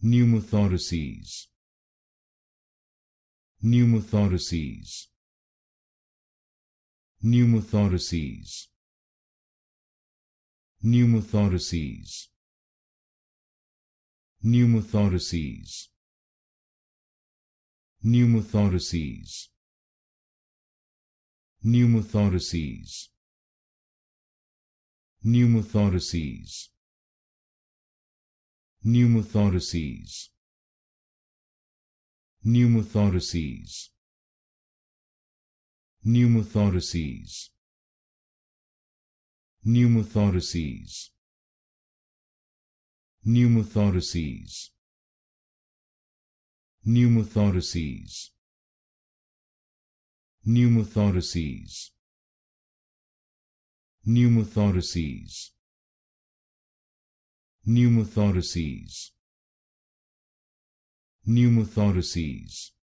Pneumothoraces. Pneumothoraces. Pneumothoraces. Pneumothoraces. Pneumothoraces. Pneumothoraces. Pneumothoraces. Pneumothoraces. Pneumothoraces. Pneumothoraces. Pneumothoraces. Pneumothoraces. Pneumothoraces. Pneumothoraces. Pneumothoraces. Pneumothoraces. Pneumothoraces. Pneumothoraces.